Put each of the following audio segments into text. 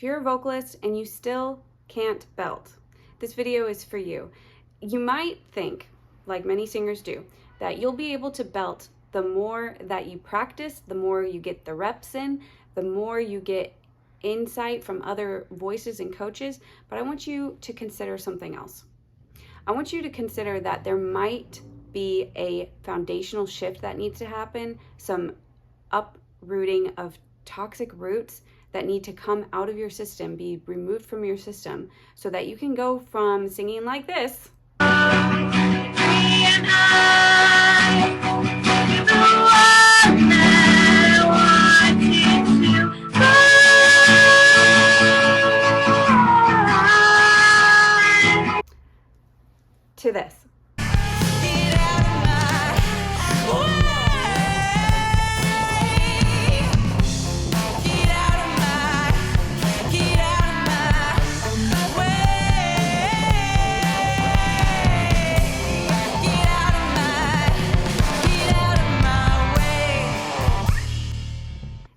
you're a vocalist and you still can't belt, this video is for you. You might think, like many singers do, that you'll be able to belt the more that you practice, the more you get the reps in, the more you get insight from other voices and coaches. But I want you to consider something else. I want you to consider that there might be a foundational shift that needs to happen, some uprooting of toxic roots that need to come out of your system, be removed from your system, so that you can go from singing like this to this.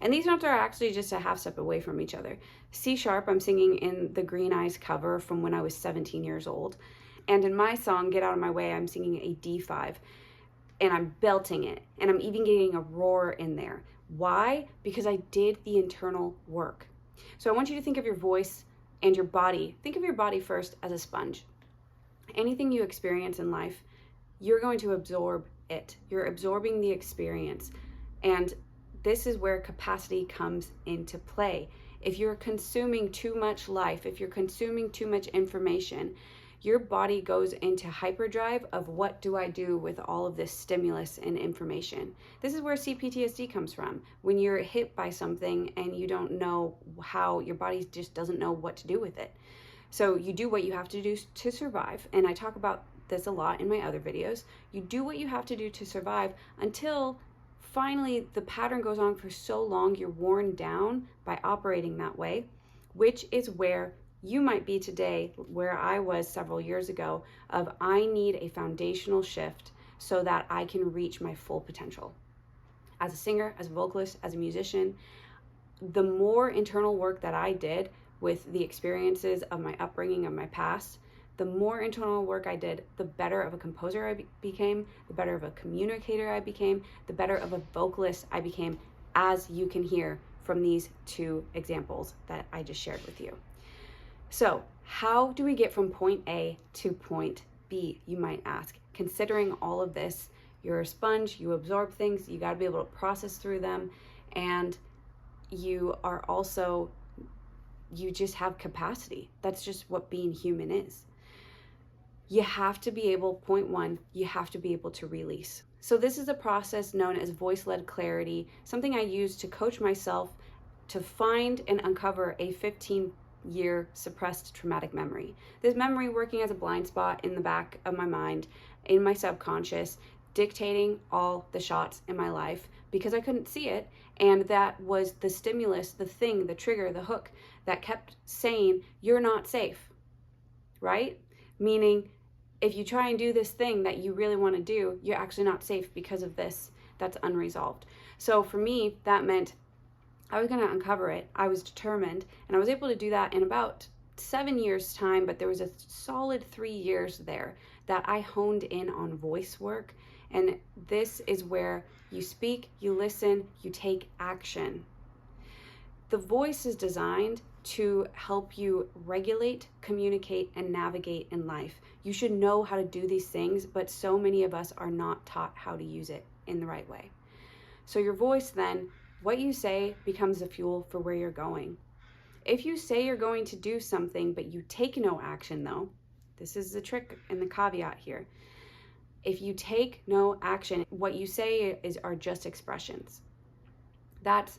And these notes are actually just a half step away from each other. C sharp, I'm singing in the Green Eyes cover from when I was 17 years old. And in my song, Get Out of My Way, I'm singing a D5. And I'm belting it. And I'm even getting a roar in there. Why? Because I did the internal work. So I want you to think of your voice and your body. Think of your body first as a sponge. Anything you experience in life, you're going to absorb it. You're absorbing the experience. And this is where capacity comes into play. If you're consuming too much life, if you're consuming too much information, your body goes into hyperdrive of what do I do with all of this stimulus and information. This is where CPTSD comes from. When you're hit by something and you don't know how, your body just doesn't know what to do with it. So you do what you have to do to survive. And I talk about this a lot in my other videos. You do what you have to do to survive until finally the pattern goes on for so long you're worn down by operating that way, which is where you might be today, where I was several years ago, of I need a foundational shift so that I can reach my full potential. As a singer, as a vocalist, as a musician, the more internal work that I did with the experiences of my upbringing, of my past, the more internal work I did, the better of a composer I became, the better of a communicator I became, the better of a vocalist I became, as you can hear from these two examples that I just shared with you. So how do we get from point A to point B, you might ask? Considering all of this, you're a sponge, you absorb things, you got to be able to process through them, and you are also, you just have capacity. That's just what being human is. You have to be able, point one, you have to be able to release. So this is a process known as voice-led clarity, something I use to coach myself to find and uncover a 15-year suppressed traumatic memory. This memory working as a blind spot in the back of my mind, in my subconscious, dictating all the shots in my life because I couldn't see it. And that was the stimulus, the thing, the trigger, the hook that kept saying, you're not safe, right? Meaning, if you try and do this thing that you really want to do, you're actually not safe because of this that's unresolved. So for me, that meant I was going to uncover it. I was determined, and I was able to do that in about 7 years' time, but there was a solid 3 years there that I honed in on voice work. And this is where you speak, you listen, you take action. The voice is designed to help you regulate, communicate, and navigate in life. You should know how to do these things, but so many of us are not taught how to use it in the right way. So your voice then, what you say becomes the fuel for where you're going. If you say you're going to do something, but you take no action though, this is the trick and the caveat here. If you take no action, what you say are just expressions. That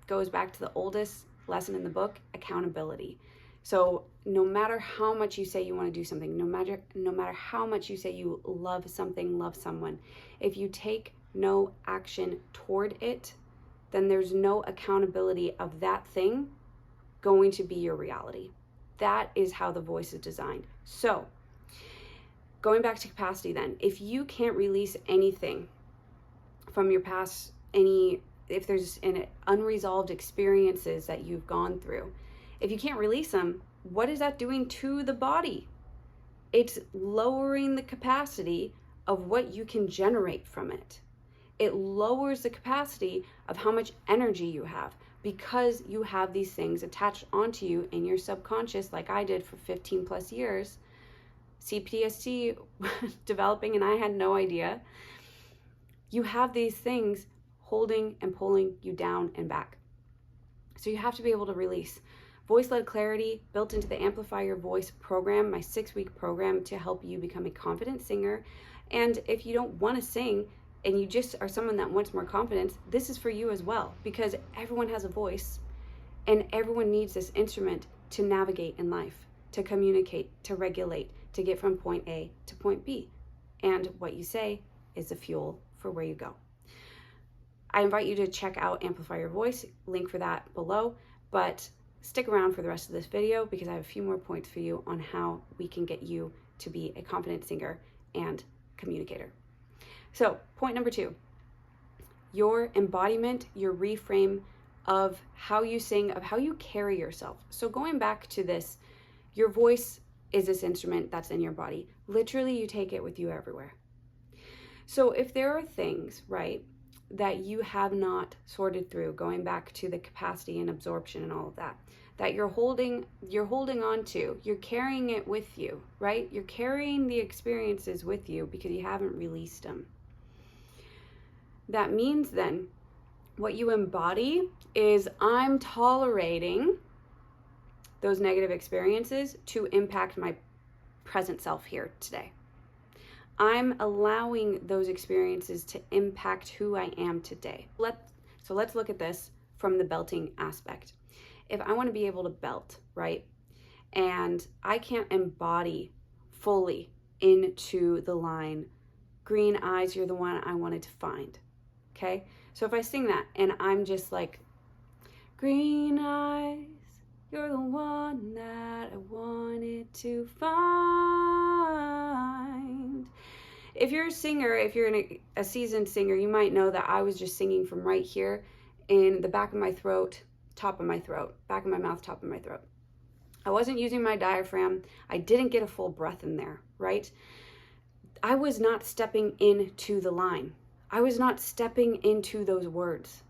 goes back to the oldest lesson in the book, accountability. So no matter how much you say you want to do something, no matter how much you say you love something, love someone, if you take no action toward it, then there's no accountability of that thing going to be your reality. That is how the voice is designed. So going back to capacity then, if you can't release anything from your past, any if there's an unresolved experiences that you've gone through, if you can't release them, what is that doing to the body? It's lowering the capacity of what you can generate from it. It lowers the capacity of how much energy you have, because you have these things attached onto you in your subconscious, like I did for 15 plus years. CPTSD developing, and I had no idea. You have these things holding and pulling you down and back. So you have to be able to release. Voice-led clarity, built into the Amplify Your Voice program, my 6-week program to help you become a confident singer. And if you don't want to sing and you just are someone that wants more confidence, this is for you as well, because everyone has a voice and everyone needs this instrument to navigate in life, to communicate, to regulate, to get from point A to point B. And what you say is the fuel for where you go. I invite you to check out Amplify Your Voice, link for that below, but stick around for the rest of this video because I have a few more points for you on how we can get you to be a confident singer and communicator. So, point number 2, your embodiment, your reframe of how you sing, of how you carry yourself. So going back to this, your voice is this instrument that's in your body. Literally, you take it with you everywhere. So if there are things, right, that you have not sorted through, going back to the capacity and absorption and all of that, that you're holding on to, you're carrying it with you, right? You're carrying the experiences with you because you haven't released them. That means then what you embody is, I'm tolerating those negative experiences to impact my present self here today. I'm allowing those experiences to impact who I am today. So let's look at this from the belting aspect. If I want to be able to belt, right, and I can't embody fully into the line, green eyes, you're the one I wanted to find, okay? So if I sing that and I'm just like, green eyes, you're the one that I wanted to find. If you're a singer, if you're a seasoned singer, you might know that I was just singing from right here in the back of my throat, top of my throat, back of my mouth, top of my throat. I wasn't using my diaphragm. I didn't get a full breath in there, right? I was not stepping into the line. I was not stepping into those words.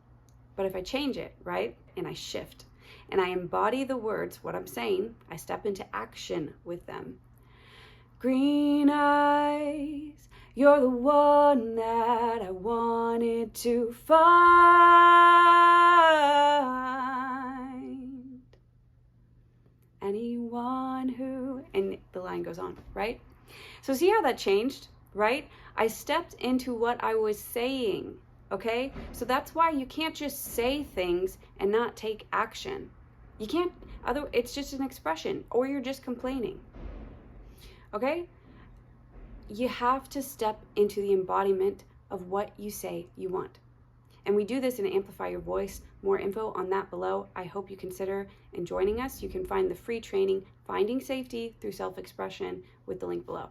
But if I change it, right, and I shift, and I embody the words, what I'm saying, I step into action with them. Green eyes, you're the one that I wanted to find. Anyone who, and the line goes on, right? So see how that changed, right? I stepped into what I was saying, okay? So that's why you can't just say things and not take action. You can't, it's just an expression, or you're just complaining, okay? You have to step into the embodiment of what you say you want. And we do this in Amplify Your Voice. More info on that below. I hope you consider joining us. You can find the free training, Finding Safety Through Self-Expression, with the link below.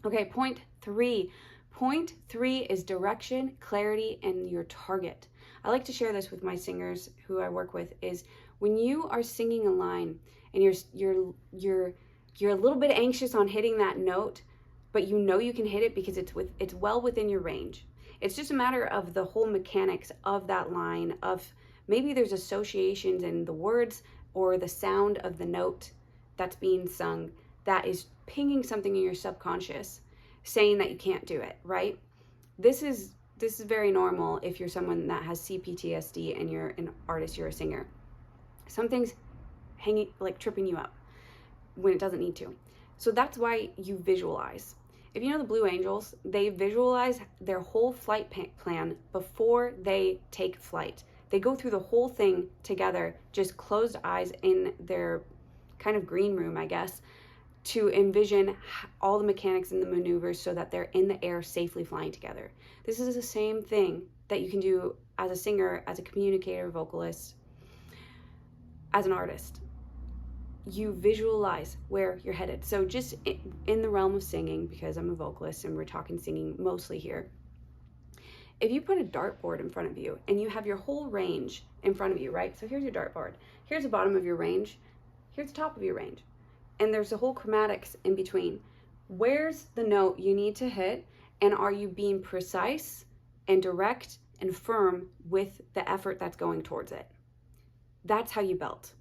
Okay, point 3. Point 3 is direction, clarity, and your target. I like to share this with my singers who I work with, is when you are singing a line and you're a little bit anxious on hitting that note, but you know you can hit it because it's well within your range. It's just a matter of the whole mechanics of that line, of maybe there's associations in the words or the sound of the note that's being sung that is pinging something in your subconscious saying that you can't do it, right? This is very normal if you're someone that has CPTSD and you're an artist, you're a singer. Something's hanging, like tripping you up when it doesn't need to. So that's why you visualize. If you know the Blue Angels, they visualize their whole flight plan before they take flight. They go through the whole thing together, just closed eyes in their kind of green room, I guess, to envision all the mechanics and the maneuvers so that they're in the air safely flying together. This is the same thing that you can do as a singer, as a communicator, vocalist, as an artist. You visualize where you're headed. So just in the realm of singing, because I'm a vocalist and we're talking singing mostly here, if you put a dartboard in front of you and you have your whole range in front of you, right? So here's your dartboard. Here's the bottom of your range. Here's the top of your range. And there's a whole chromatics in between. Where's the note you need to hit? And are you being precise and direct and firm with the effort that's going towards it? That's how you belt.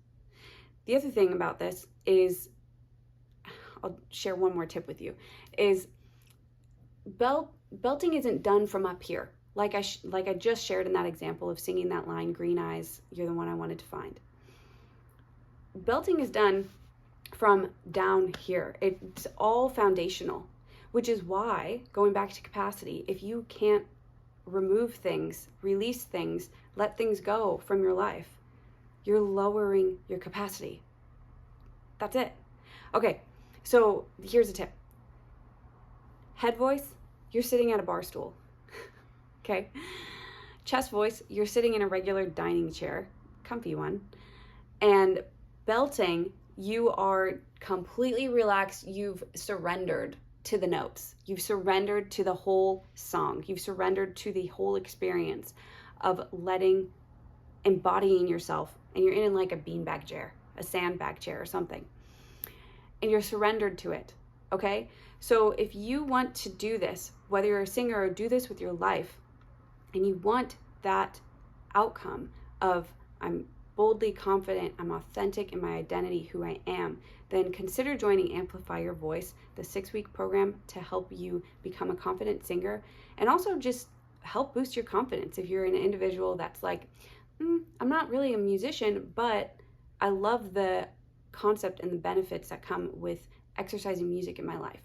The other thing about this is, I'll share one more tip with you, is belting isn't done from up here. Like I just shared in that example of singing that line, green eyes, you're the one I wanted to find. Belting is done from down here. It's all foundational, which is why, going back to capacity, if you can't remove things, release things, let things go from your life, you're lowering your capacity. That's it. Okay, so here's a tip. Head voice, you're sitting at a bar stool. Okay. Chest voice, you're sitting in a regular dining chair, comfy one. And belting, you are completely relaxed. You've surrendered to the notes. You've surrendered to the whole song. You've surrendered to the whole experience of embodying yourself. And you're in like a beanbag chair, a sandbag chair or something. And you're surrendered to it. Okay. So if you want to do this, whether you're a singer or do this with your life, and you want that outcome of I'm boldly confident, I'm authentic in my identity, who I am, then consider joining Amplify Your Voice, the 6-week program to help you become a confident singer, and also just help boost your confidence. If you're an individual that's like, I'm not really a musician, but I love the concept and the benefits that come with exercising music in my life.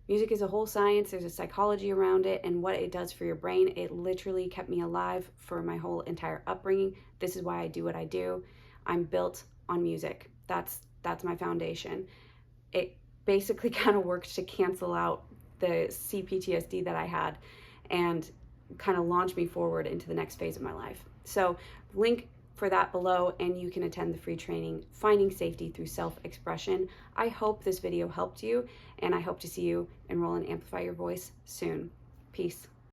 Music is a whole science. There's a psychology around it and what it does for your brain. It literally kept me alive for my whole entire upbringing. This is why I do what I do. I'm built on music. That's my foundation. It basically kind of worked to cancel out the CPTSD that I had and kind of launch me forward into the next phase of my life. So link for that below, and you can attend the free training, Finding Safety Through Self-Expression. I hope this video helped you, and I hope to see you enroll in Amplify Your Voice soon. Peace.